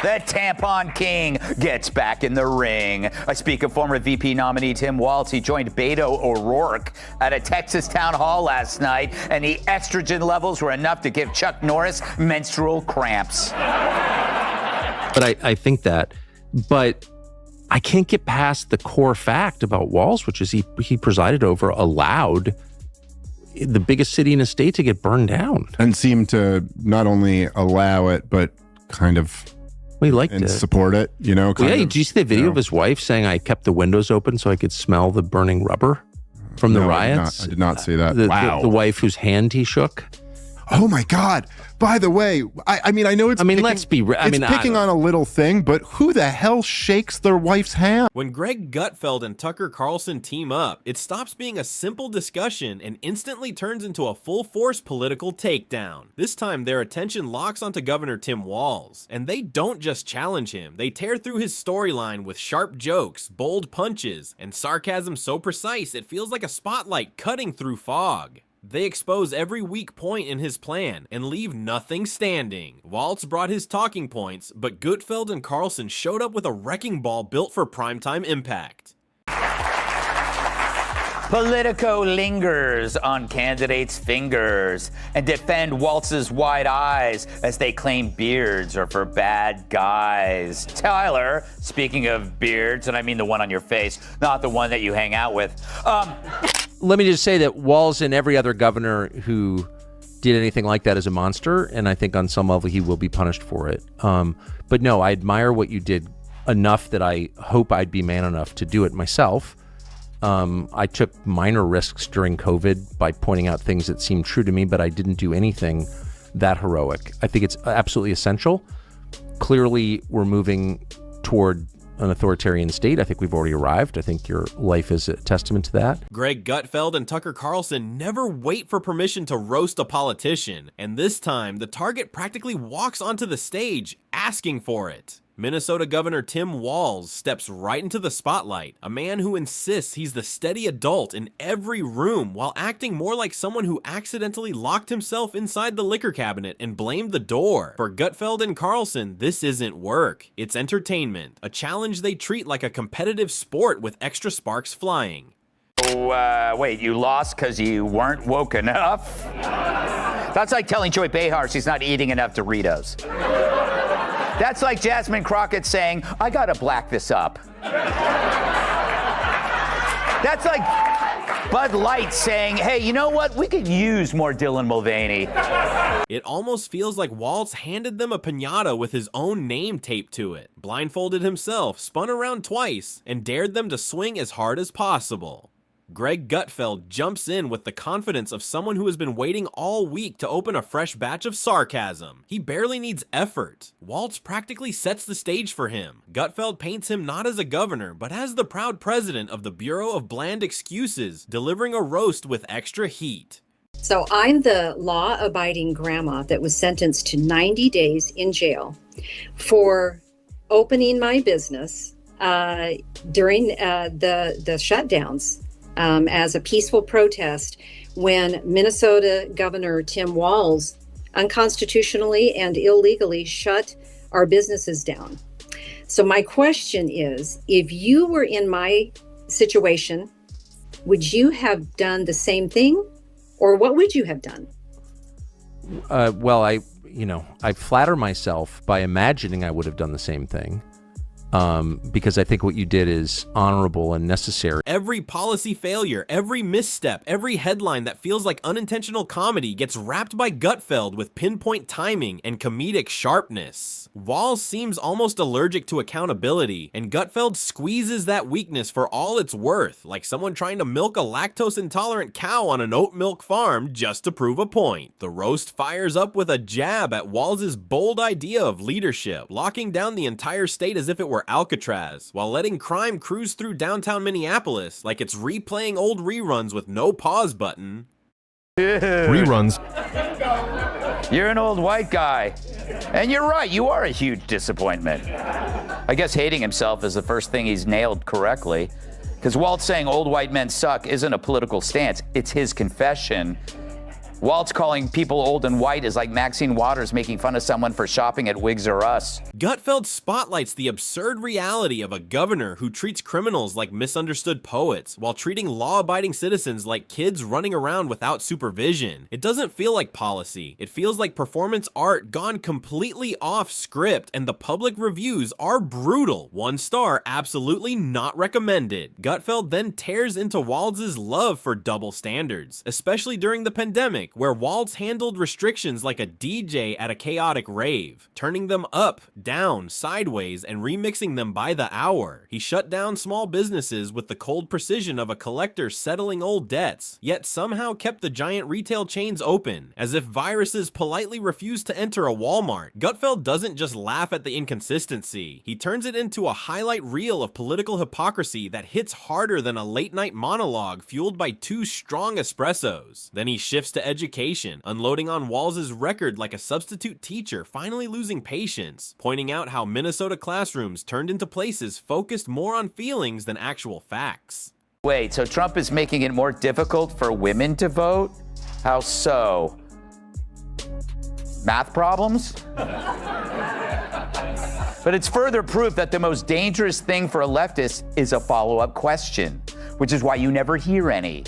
The tampon king gets back in the ring. I speak of former VP nominee Tim Waltz. He joined Beto O'Rourke at a Texas town hall last night, and the estrogen levels were enough to give Chuck Norris menstrual cramps. But I think that, but I can't get past the core fact about Walz, which is he presided over, allowed the biggest city in the state to get burned down. And seemed to not only allow it, but kind of he liked and it. Support it, you know? Well, yeah, did you see the video of his wife saying, I kept the windows open so I could smell the burning rubber from the riots? I did not see that. Wow. The wife whose hand he shook. Oh my God. By the way, I mean, I know it's let's be picking on a little thing, but who the hell shakes their wife's hand? When Greg Gutfeld and Tucker Carlson team up, it stops being a simple discussion and instantly turns into a full-force political takedown. This time, their attention locks onto Governor Tim Walz, and they don't just challenge him, they tear through his storyline with sharp jokes, bold punches, and sarcasm so precise it feels like a spotlight cutting through fog. They expose every weak point in his plan and leave nothing standing. Waltz brought his talking points, but Gutfeld and Carlson showed up with a wrecking ball built for primetime impact. Politico lingers on candidates' fingers and defend Waltz's wide eyes as they claim beards are for bad guys. Tyler, speaking of beards, and I mean the one on your face, not the one that you hang out with. Let me just say that Walz and every other governor who did anything like that is a monster, and I think on some level he will be punished for it. But no, I admire what you did enough that I hope I'd be man enough to do it myself. I took minor risks during COVID by pointing out things that seemed true to me, but I didn't do anything that heroic. I think it's absolutely essential. Clearly, we're moving toward an authoritarian state. I think we've already arrived. I think your life is a testament to that. Greg Gutfeld and Tucker Carlson never wait for permission to roast a politician, and this time the target practically walks onto the stage asking for it. Minnesota Governor Tim Walz steps right into the spotlight, a man who insists he's the steady adult in every room while acting more like someone who accidentally locked himself inside the liquor cabinet and blamed the door. For Gutfeld and Carlson, this isn't work, it's entertainment, a challenge they treat like a competitive sport with extra sparks flying. Wait, you lost because you weren't woke enough? That's like telling Joy Behar she's not eating enough Doritos. That's like Jasmine Crockett saying, I gotta black this up. That's like Bud Light saying, hey, you know what? We could use more Dylan Mulvaney. It almost feels like Waltz handed them a piñata with his own name taped to it, blindfolded himself, spun around twice, and dared them to swing as hard as possible. Greg Gutfeld jumps in with the confidence of someone who has been waiting all week to open a fresh batch of sarcasm. He barely needs effort. Waltz practically sets the stage for him. Gutfeld paints him not as a governor, but as the proud president of the Bureau of Bland Excuses, delivering a roast with extra heat. So I'm the law-abiding grandma that was sentenced to 90 days in jail for opening my business during the shutdowns. As a peaceful protest when Minnesota Governor Tim Walz unconstitutionally and illegally shut our businesses down. So my question is, if you were in my situation, would you have done the same thing, or what would you have done? Well, I flatter myself by imagining I would have done the same thing. Because I think what you did is honorable and necessary. Every policy failure, every misstep, every headline that feels like unintentional comedy gets wrapped by Gutfeld with pinpoint timing and comedic sharpness. Walz seems almost allergic to accountability, and Gutfeld squeezes that weakness for all it's worth, like someone trying to milk a lactose-intolerant cow on an oat milk farm just to prove a point. The roast fires up with a jab at Walz's bold idea of leadership, locking down the entire state as if it were Alcatraz, while letting crime cruise through downtown Minneapolis like it's replaying old reruns with no pause button. Reruns. You're an old white guy. And you're right, you are a huge disappointment. I guess hating himself is the first thing he's nailed correctly. Because Waltz saying old white men suck isn't a political stance, it's his confession. Waltz calling people old and white is like Maxine Waters making fun of someone for shopping at Wigs R Us. Gutfeld spotlights the absurd reality of a governor who treats criminals like misunderstood poets while treating law-abiding citizens like kids running around without supervision. It doesn't feel like policy. It feels like performance art gone completely off script, and the public reviews are brutal. 1 star, absolutely not recommended. Gutfeld then tears into Walz's love for double standards, especially during the pandemic, where Walz handled restrictions like a DJ at a chaotic rave, turning them up, down, sideways, and remixing them by the hour. He shut down small businesses with the cold precision of a collector settling old debts, yet somehow kept the giant retail chains open, as if viruses politely refused to enter a Walmart. Gutfeld doesn't just laugh at the inconsistency, he turns it into a highlight reel of political hypocrisy that hits harder than a late-night monologue fueled by 2 strong espressos. Then he shifts to education, unloading on Walz's record like a substitute teacher finally losing patience, pointing out how Minnesota classrooms turned into places focused more on feelings than actual facts. Wait, so Trump is making it more difficult for women to vote? How so? Math problems? But it's further proof that the most dangerous thing for a leftist is a follow-up question, which is why you never hear any.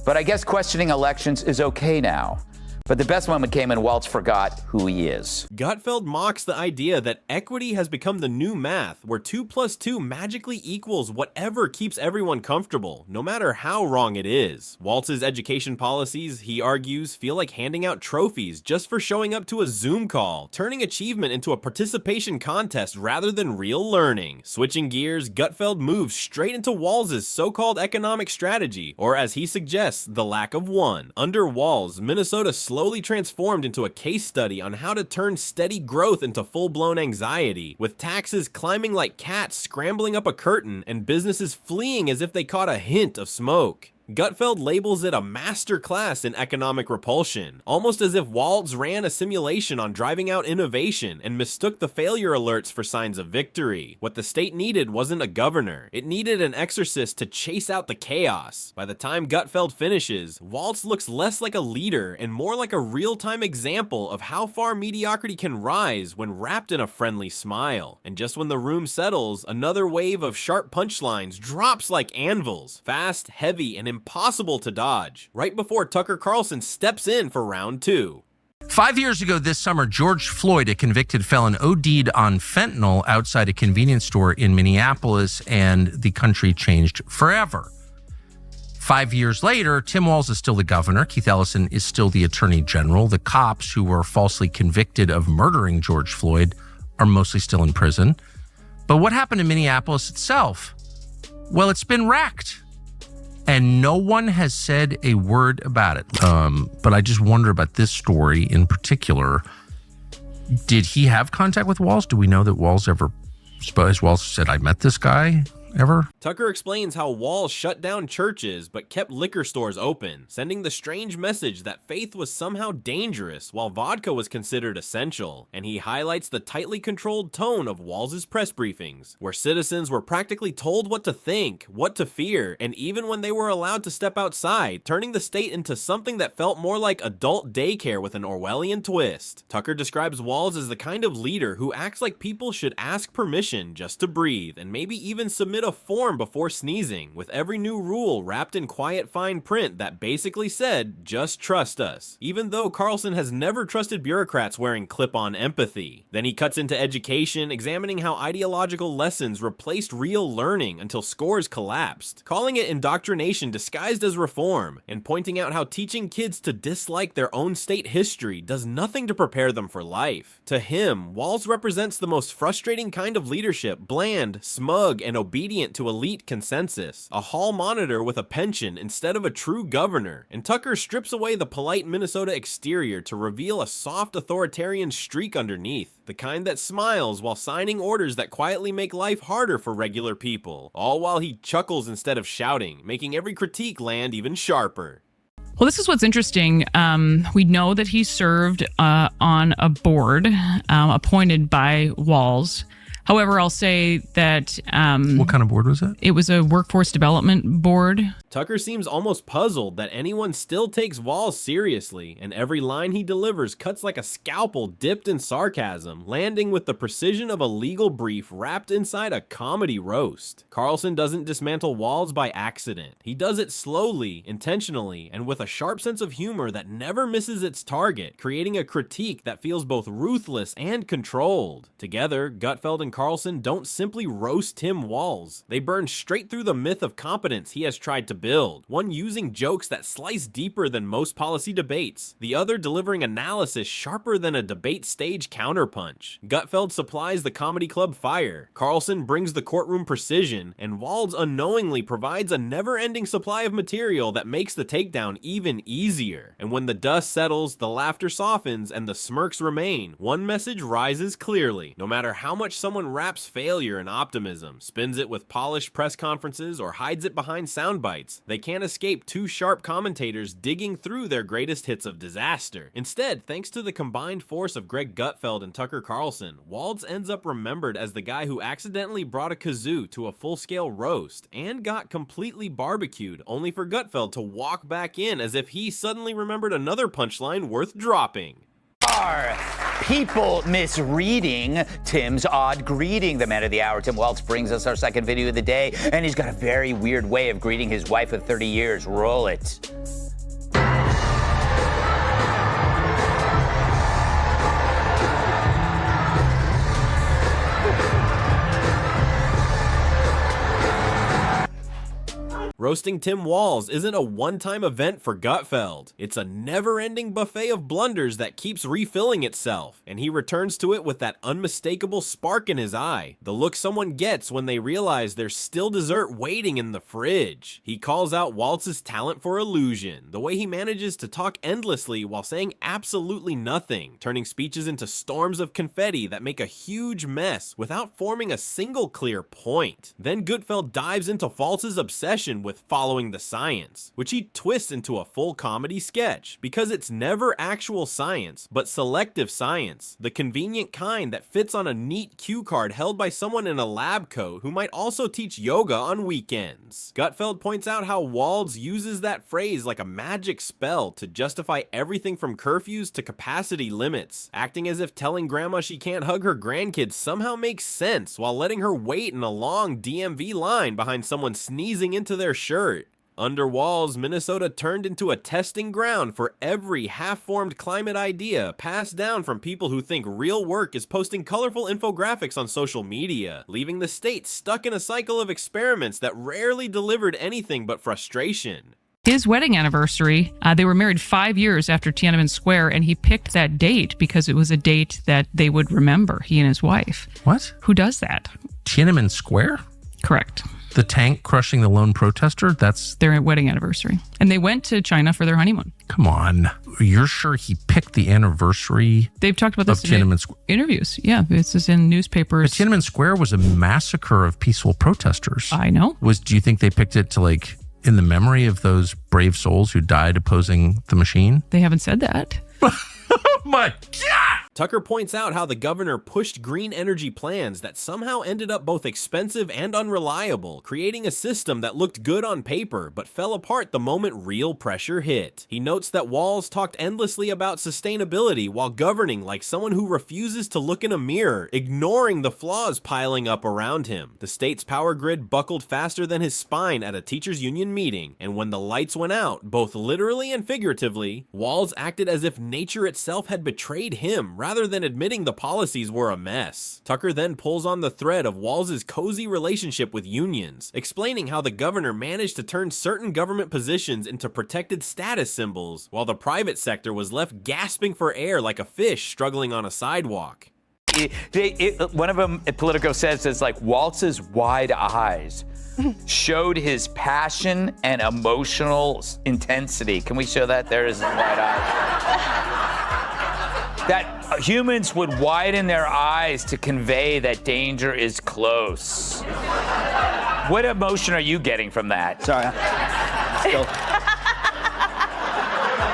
But I guess questioning elections is okay now. But the best moment came when Waltz forgot who he is. Gutfeld mocks the idea that equity has become the new math, where 2 + 2 magically equals whatever keeps everyone comfortable, no matter how wrong it is. Waltz's education policies, he argues, feel like handing out trophies just for showing up to a Zoom call, turning achievement into a participation contest rather than real learning. Switching gears, Gutfeld moves straight into Walz's so-called economic strategy, or as he suggests, the lack of one. Under Walz, Minnesota slowly transformed into a case study on how to turn steady growth into full-blown anxiety, with taxes climbing like cats scrambling up a curtain and businesses fleeing as if they caught a hint of smoke. Gutfeld labels it a masterclass in economic repulsion, almost as if Walz ran a simulation on driving out innovation and mistook the failure alerts for signs of victory. What the state needed wasn't a governor, it needed an exorcist to chase out the chaos. By the time Gutfeld finishes, Walz looks less like a leader and more like a real-time example of how far mediocrity can rise when wrapped in a friendly smile. And just when the room settles, another wave of sharp punchlines drops like anvils, fast, heavy, and impossible to dodge, right before Tucker Carlson steps in for round 2. 5 years ago this summer, George Floyd, a convicted felon, OD'd on fentanyl outside a convenience store in Minneapolis, and the country changed forever. 5 years later, Tim Walz is still the governor. Keith Ellison is still the attorney general. The cops who were falsely convicted of murdering George Floyd are mostly still in prison. But what happened in Minneapolis itself? Well, it's been wrecked. And no one has said a word about it. But I just wonder about this story in particular. Did he have contact with Walz? Do we know that Walz ever, has Walz said, I met this guy ever? Tucker explains how Walz shut down churches but kept liquor stores open, sending the strange message that faith was somehow dangerous while vodka was considered essential. And he highlights the tightly controlled tone of Walz's press briefings, where citizens were practically told what to think, what to fear, and even when they were allowed to step outside, turning the state into something that felt more like adult daycare with an Orwellian twist. Tucker describes Walz as the kind of leader who acts like people should ask permission just to breathe, and maybe even submit a form before sneezing, with every new rule wrapped in quiet fine print that basically said, just trust us, even though Carlson has never trusted bureaucrats wearing clip-on empathy. Then he cuts into education, examining how ideological lessons replaced real learning until scores collapsed, calling it indoctrination disguised as reform, and pointing out how teaching kids to dislike their own state history does nothing to prepare them for life. To him, Walz represents the most frustrating kind of leadership, bland, smug, and obedient to elite consensus, a hall monitor with a pension instead of a true governor. And Tucker strips away the polite Minnesota exterior to reveal a soft authoritarian streak underneath, the kind that smiles while signing orders that quietly make life harder for regular people, all while he chuckles instead of shouting, making every critique land even sharper. Well, this is what's interesting. We know that he served on a board appointed by Walz However, I'll say that What kind of board was it? it was a workforce development board. Tucker seems almost puzzled that anyone still takes Walz seriously, and every line he delivers cuts like a scalpel dipped in sarcasm, landing with the precision of a legal brief wrapped inside a comedy roast. Carlson doesn't dismantle Walz by accident. He does it slowly, intentionally, and with a sharp sense of humor that never misses its target, creating a critique that feels both ruthless and controlled. Together, Gutfeld and Carlson don't simply roast Tim Walz. They burn straight through the myth of competence he has tried to build, one using jokes that slice deeper than most policy debates, the other delivering analysis sharper than a debate stage counterpunch. Gutfeld supplies the comedy club fire, Carlson brings the courtroom precision, and Walz unknowingly provides a never-ending supply of material that makes the takedown even easier. And when the dust settles, the laughter softens, and the smirks remain, one message rises clearly. No matter how much someone wraps failure in optimism, spins it with polished press conferences, or hides it behind sound bites, they can't escape two sharp commentators digging through their greatest hits of disaster. Instead, thanks to the combined force of Greg Gutfeld and Tucker Carlson, Walz ends up remembered as the guy who accidentally brought a kazoo to a full-scale roast and got completely barbecued, only for Gutfeld to walk back in as if he suddenly remembered another punchline worth dropping. Are people misreading Tim's odd greeting? The man of the hour, Tim Waltz, brings us our second video of the day, and he's got a very weird way of greeting his wife of 30 years. Roll it. Roasting Tim Walz isn't a one-time event for Gutfeld. It's a never-ending buffet of blunders that keeps refilling itself, and he returns to it with that unmistakable spark in his eye, the look someone gets when they realize there's still dessert waiting in the fridge. He calls out Waltz's talent for illusion, the way he manages to talk endlessly while saying absolutely nothing, turning speeches into storms of confetti that make a huge mess without forming a single clear point. Then Gutfeld dives into Waltz's obsession with following the science, which he twists into a full comedy sketch, because it's never actual science, but selective science, the convenient kind that fits on a neat cue card held by someone in a lab coat who might also teach yoga on weekends. Gutfeld points out how Walz uses that phrase like a magic spell to justify everything from curfews to capacity limits, acting as if telling grandma she can't hug her grandkids somehow makes sense while letting her wait in a long DMV line behind someone sneezing into their shirt. Under Walz, Minnesota turned into a testing ground for every half-formed climate idea passed down from people who think real work is posting colorful infographics on social media, leaving the state stuck in a cycle of experiments that rarely delivered anything but frustration. His wedding anniversary, they were married 5 years after Tiananmen Square, and he picked that date because it was a date that they would remember, he and his wife. What? Who does that? Tiananmen Square? Correct. The tank crushing the lone protester? That's... Their wedding anniversary. And they went to China for their honeymoon. Come on. You're sure he picked the anniversary? They've talked about this of Tiananmen Square? Interviews. Yeah, this is in newspapers. But Tiananmen Square was a massacre of peaceful protesters. I know. Do you think they picked it to, like, in the memory of those brave souls who died opposing the machine? They haven't said that. Oh my God! Tucker points out how the governor pushed green energy plans that somehow ended up both expensive and unreliable, creating a system that looked good on paper but fell apart the moment real pressure hit. He notes that Walz talked endlessly about sustainability while governing like someone who refuses to look in a mirror, ignoring the flaws piling up around him. The state's power grid buckled faster than his spine at a teachers union meeting, and when the lights went out, both literally and figuratively, Walz acted as if nature itself had betrayed him rather than admitting the policies were a mess. Tucker then pulls on the thread of Walz's cozy relationship with unions, explaining how the governor managed to turn certain government positions into protected status symbols, while the private sector was left gasping for air like a fish struggling on a sidewalk. One of them, Politico says, is like Waltz's wide eyes showed his passion and emotional intensity. Can we show that? There is his wide eyes. That humans would widen their eyes to convey that danger is close. What emotion are you getting from that? Sorry. Still.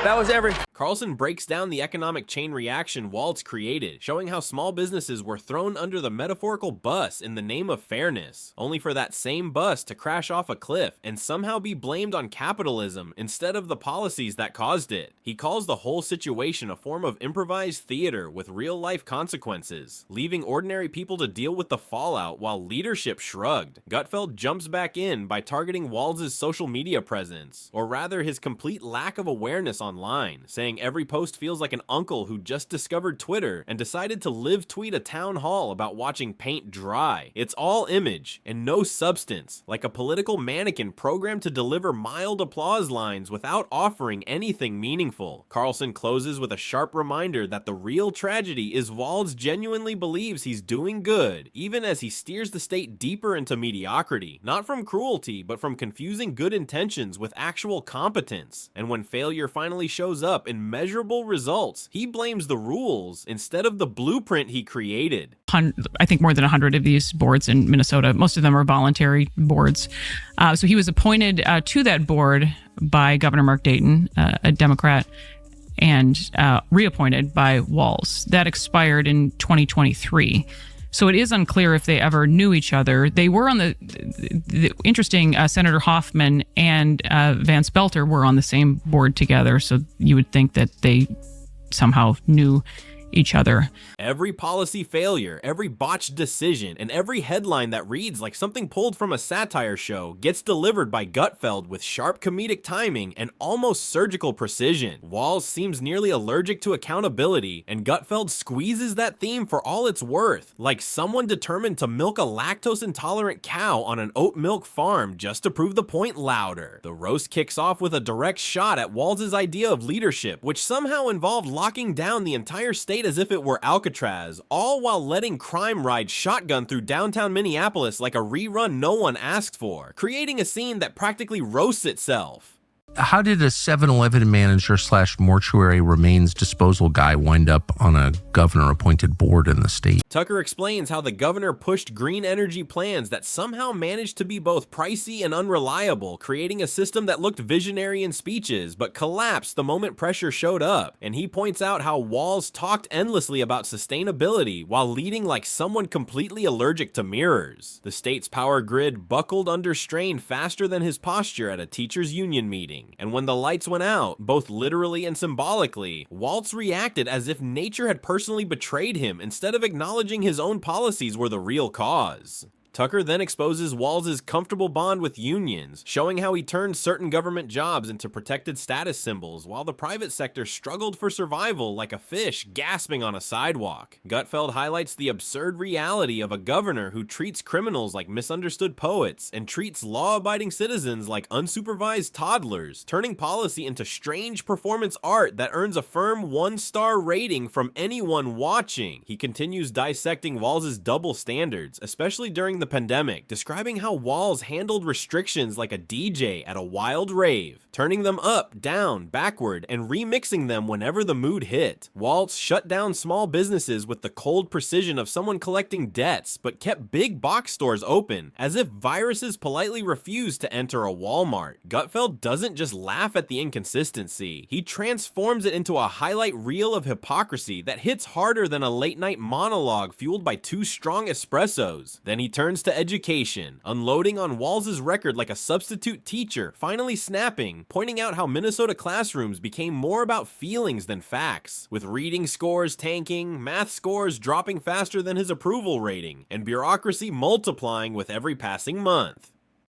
That was every... Carlson breaks down the economic chain reaction Waltz created, showing how small businesses were thrown under the metaphorical bus in the name of fairness, only for that same bus to crash off a cliff and somehow be blamed on capitalism instead of the policies that caused it. He calls the whole situation a form of improvised theater with real-life consequences, leaving ordinary people to deal with the fallout while leadership shrugged. Gutfeld jumps back in by targeting Walz's social media presence, or rather his complete lack of awareness online, saying every post feels like an uncle who just discovered Twitter and decided to live tweet a town hall about watching paint dry. It's all image and no substance, like a political mannequin programmed to deliver mild applause lines without offering anything meaningful. Carlson closes with a sharp reminder that the real tragedy is Walz genuinely believes he's doing good, even as he steers the state deeper into mediocrity, not from cruelty, but from confusing good intentions with actual competence. And when failure finally shows up in measurable results, he blames the rules instead of the blueprint he created. I think more than 100 of these boards in Minnesota. Most of them are voluntary boards. So he was appointed to that board by Governor Mark Dayton, a Democrat, and reappointed by Walz. That expired in 2023. So it is unclear if they ever knew each other. They were on the interesting, Senator Hoffman and Vance Belter were on the same board together. So you would think that they somehow knew each other. Every policy failure, every botched decision, and every headline that reads like something pulled from a satire show gets delivered by Gutfeld with sharp comedic timing and almost surgical precision. Walz seems nearly allergic to accountability, and Gutfeld squeezes that theme for all it's worth, like someone determined to milk a lactose-intolerant cow on an oat milk farm just to prove the point louder. The roast kicks off with a direct shot at Walz's idea of leadership, which somehow involved locking down the entire state as if it were Alcatraz, all while letting crime ride shotgun through downtown Minneapolis like a rerun no one asked for, creating a scene that practically roasts itself. How did a 7-Eleven manager / mortuary remains disposal guy wind up on a governor-appointed board in the state? Tucker explains how the governor pushed green energy plans that somehow managed to be both pricey and unreliable, creating a system that looked visionary in speeches, but collapsed the moment pressure showed up. And he points out how Walz talked endlessly about sustainability while leading like someone completely allergic to mirrors. The state's power grid buckled under strain faster than his posture at a teachers' union meeting. And when the lights went out, both literally and symbolically, Waltz reacted as if nature had personally betrayed him instead of acknowledging his own policies were the real cause. Tucker then exposes Walz's comfortable bond with unions, showing how he turned certain government jobs into protected status symbols while the private sector struggled for survival like a fish gasping on a sidewalk. Gutfeld highlights the absurd reality of a governor who treats criminals like misunderstood poets and treats law-abiding citizens like unsupervised toddlers, turning policy into strange performance art that earns a firm 1-star rating from anyone watching. He continues dissecting Walz's double standards, especially during the pandemic, describing how Walz handled restrictions like a DJ at a wild rave, turning them up, down, backward, and remixing them whenever the mood hit. Walz shut down small businesses with the cold precision of someone collecting debts, but kept big box stores open, as if viruses politely refused to enter a Walmart. Gutfeld doesn't just laugh at the inconsistency, he transforms it into a highlight reel of hypocrisy that hits harder than a late-night monologue fueled by 2 strong espressos. Then he turns to education, unloading on Walz's record like a substitute teacher, finally snapping, pointing out how Minnesota classrooms became more about feelings than facts, with reading scores tanking, math scores dropping faster than his approval rating, and bureaucracy multiplying with every passing month.